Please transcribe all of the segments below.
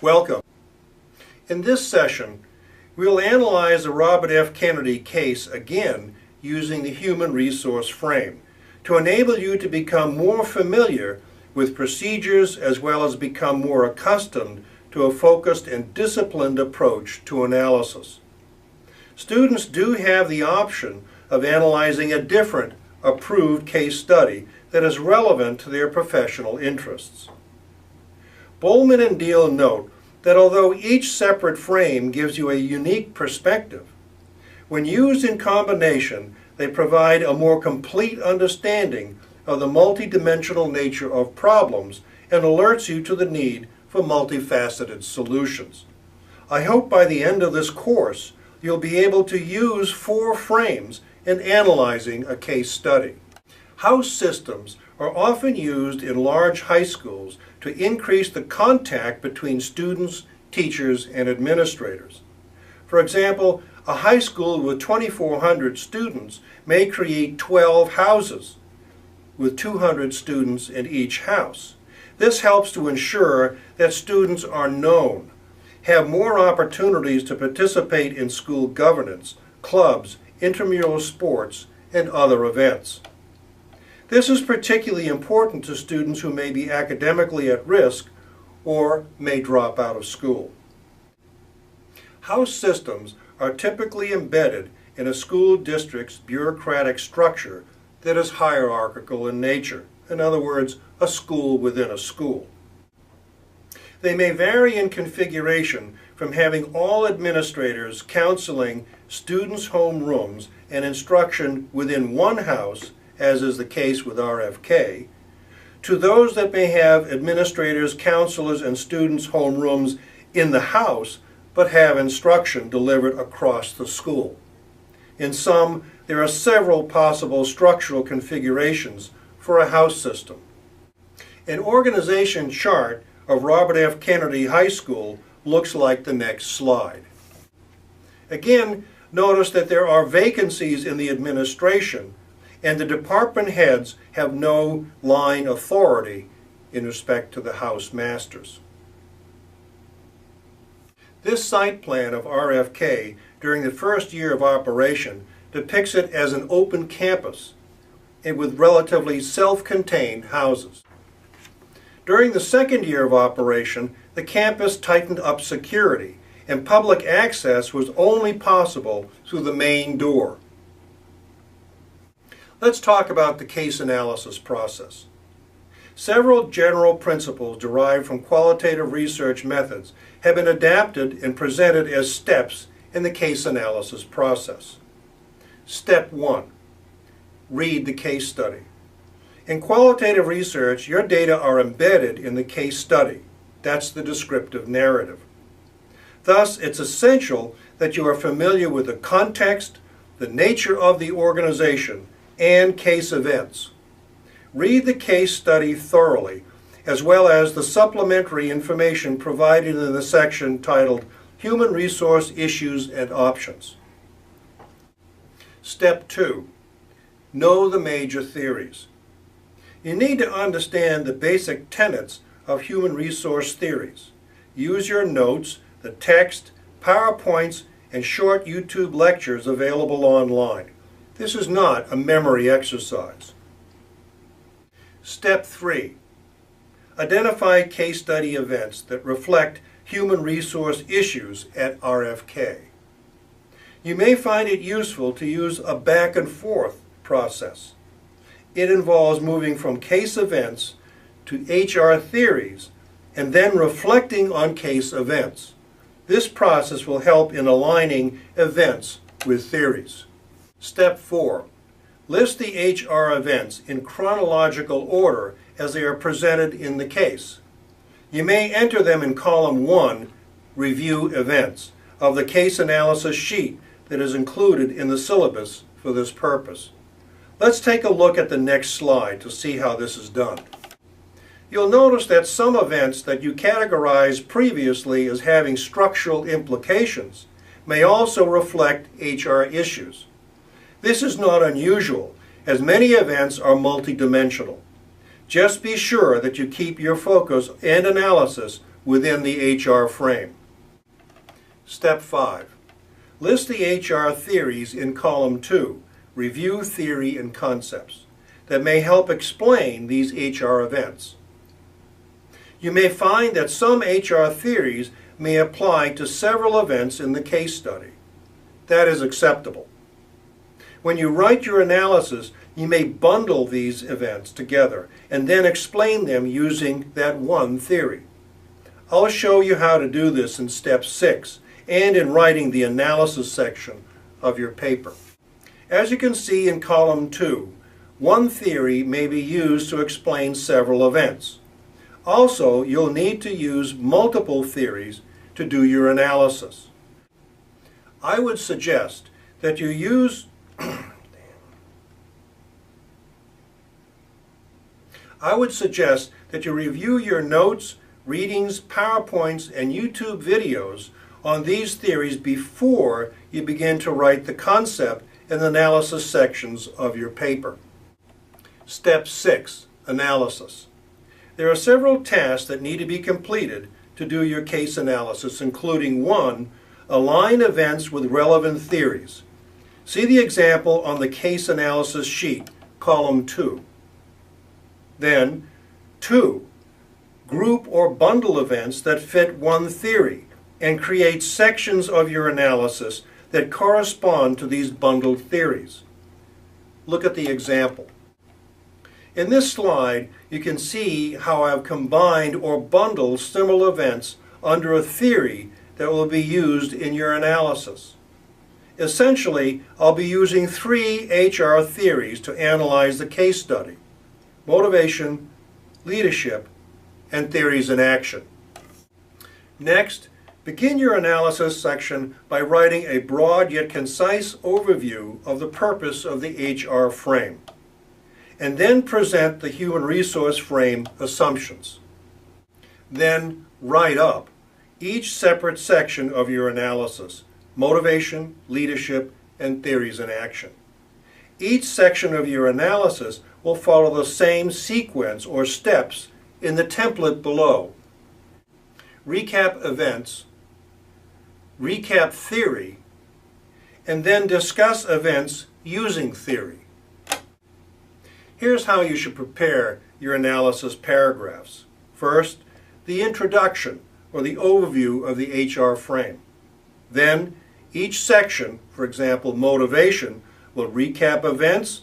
Welcome. In this session, we will analyze the Robert F. Kennedy case again using the human resource frame to enable you to become more familiar with procedures as well as become more accustomed to a focused and disciplined approach to analysis. Students do have the option of analyzing a different approved case study that is relevant to their professional interests. Bowman and Deal note that although each separate frame gives you a unique perspective, when used in combination, they provide a more complete understanding of the multidimensional nature of problems and alerts you to the need for multifaceted solutions. I hope by the end of this course, you'll be able to use 4 frames in analyzing a case study. House systems are often used in large high schools to increase the contact between students, teachers, and administrators. For example, a high school with 2,400 students may create 12 houses with 200 students in each house. This helps to ensure that students are known, have more opportunities to participate in school governance, clubs, intramural sports, and other events. This is particularly important to students who may be academically at risk or may drop out of school. House systems are typically embedded in a school district's bureaucratic structure that is hierarchical in nature. In other words, a school within a school. They may vary in configuration from having all administrators counseling students' homerooms and instruction within one house, as is the case with RFK, to those that may have administrators, counselors, and students' homerooms in the house, but have instruction delivered across the school. In some, there are several possible structural configurations for a house system. An organization chart of Robert F. Kennedy High School looks like the next slide. Again, notice that there are vacancies in the administration, and the department heads have no line authority in respect to the house masters. This site plan of RFK during the first year of operation depicts it as an open campus and with relatively self-contained houses. During the second year of operation, the campus tightened up security, and public access was only possible through the main door. Let's talk about the case analysis process. Several general principles derived from qualitative research methods have been adapted and presented as steps in the case analysis process. Step 1. Read the case study. In qualitative research, your data are embedded in the case study. That's the descriptive narrative. Thus, it's essential that you are familiar with the context, the nature of the organization, and case events. Read the case study thoroughly, as well as the supplementary information provided in the section titled Human Resource Issues and Options. Step 2. Know the major theories. You need to understand the basic tenets of human resource theories. Use your notes, the text, PowerPoints, and short YouTube lectures available online. This is not a memory exercise. Step 3. Identify case study events that reflect human resource issues at RFK. You may find it useful to use a back and forth process. It involves moving from case events to HR theories and then reflecting on case events. This process will help in aligning events with theories. Step 4. List the HR events in chronological order as they are presented in the case. You may enter them in column 1, Review Events, of the case analysis sheet that is included in the syllabus for this purpose. Let's take a look at the next slide to see how this is done. You'll notice that some events that you categorized previously as having structural implications may also reflect HR issues. This is not unusual, as many events are multidimensional. Just be sure that you keep your focus and analysis within the HR frame. Step 5. List the HR theories in column 2, Review Theory and Concepts, that may help explain these HR events. You may find that some HR theories may apply to several events in the case study. That is acceptable. When you write your analysis, you may bundle these events together and then explain them using that one theory. I'll show you how to do this in step 6 and in writing the analysis section of your paper. As you can see in column 2, one theory may be used to explain several events. Also, you'll need to use multiple theories to do your analysis. I would suggest that you use review your notes, readings, PowerPoints, and YouTube videos on these theories before you begin to write the concept and analysis sections of your paper. Step 6. Analysis. There are several tasks that need to be completed to do your case analysis, including 1. Align events with relevant theories. See the example on the case analysis sheet, column 2. Then, 2. Group or bundle events that fit one theory and create sections of your analysis that correspond to these bundled theories. Look at the example. In this slide, you can see how I've combined or bundled similar events under a theory that will be used in your analysis. Essentially, I'll be using 3 HR theories to analyze the case study: motivation, leadership, and theories in action. Next, begin your analysis section by writing a broad yet concise overview of the purpose of the HR frame, and then present the human resource frame assumptions. Then write up each separate section of your analysis: motivation, leadership, and theories in action. Each section of your analysis will follow the same sequence or steps in the template below. Recap events, recap theory, and then discuss events using theory. Here's how you should prepare your analysis paragraphs. First, the introduction or the overview of the HR frame. Then, each section, for example, motivation, will recap events,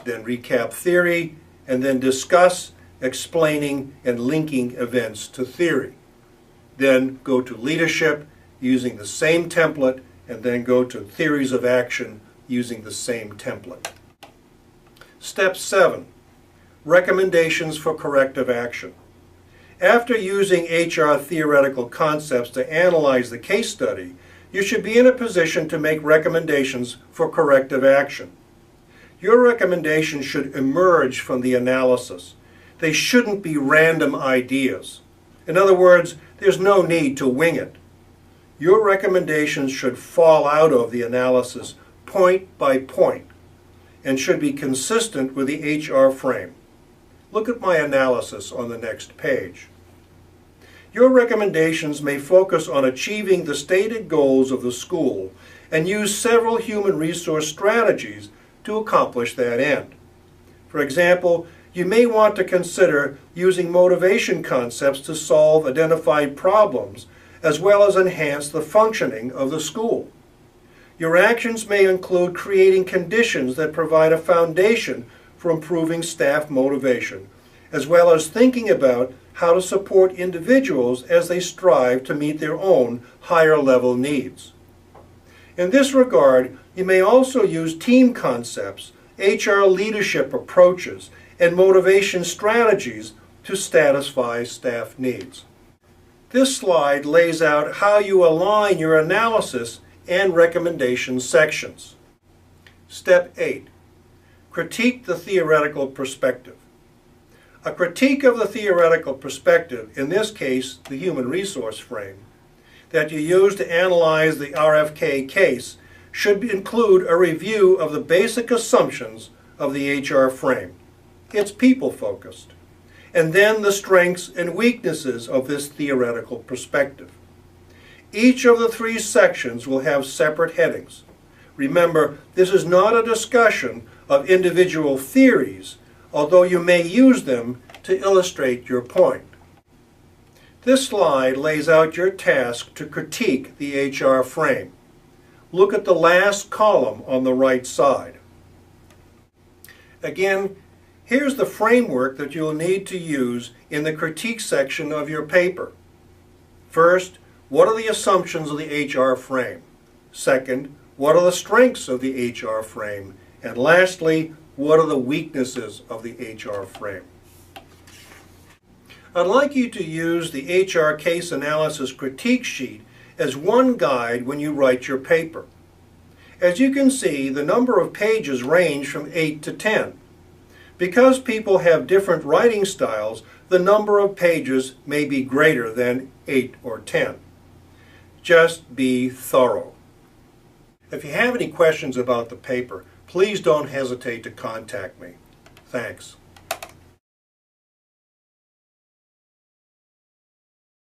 then recap theory, and then discuss explaining and linking events to theory. Then go to leadership using the same template, and then go to theories of action using the same template. Step 7. Recommendations for corrective action. After using HR theoretical concepts to analyze the case study, you should be in a position to make recommendations for corrective action. Your recommendations should emerge from the analysis. They shouldn't be random ideas. In other words, there's no need to wing it. Your recommendations should fall out of the analysis point by point and should be consistent with the HR frame. Look at my analysis on the next page. Your recommendations may focus on achieving the stated goals of the school and use several human resource strategies to accomplish that end. For example, you may want to consider using motivation concepts to solve identified problems as well as enhance the functioning of the school. Your actions may include creating conditions that provide a foundation for improving staff motivation, as well as thinking about how to support individuals as they strive to meet their own higher level needs. In this regard, you may also use team concepts, HR leadership approaches, and motivation strategies to satisfy staff needs. This slide lays out how you align your analysis and recommendation sections. Step 8. Critique the theoretical perspective. A critique of the theoretical perspective, in this case the human resource frame, that you use to analyze the RFK case should include a review of the basic assumptions of the HR frame. It's people-focused. and then the strengths and weaknesses of this theoretical perspective. Each of the 3 sections will have separate headings. Remember, this is not a discussion of individual theories, although you may use them to illustrate your point. This slide lays out your task to critique the HR frame. Look at the last column on the right side. Again, here's the framework that you'll need to use in the critique section of your paper. First, what are the assumptions of the HR frame? Second, what are the strengths of the HR frame? And lastly, what are the weaknesses of the HR frame? I'd like you to use the HR case analysis critique sheet as one guide when you write your paper. As you can see, the number of pages range from 8 to 10. Because people have different writing styles, the number of pages may be greater than 8 or 10. Just be thorough. If you have any questions about the paper, please don't hesitate to contact me. Thanks.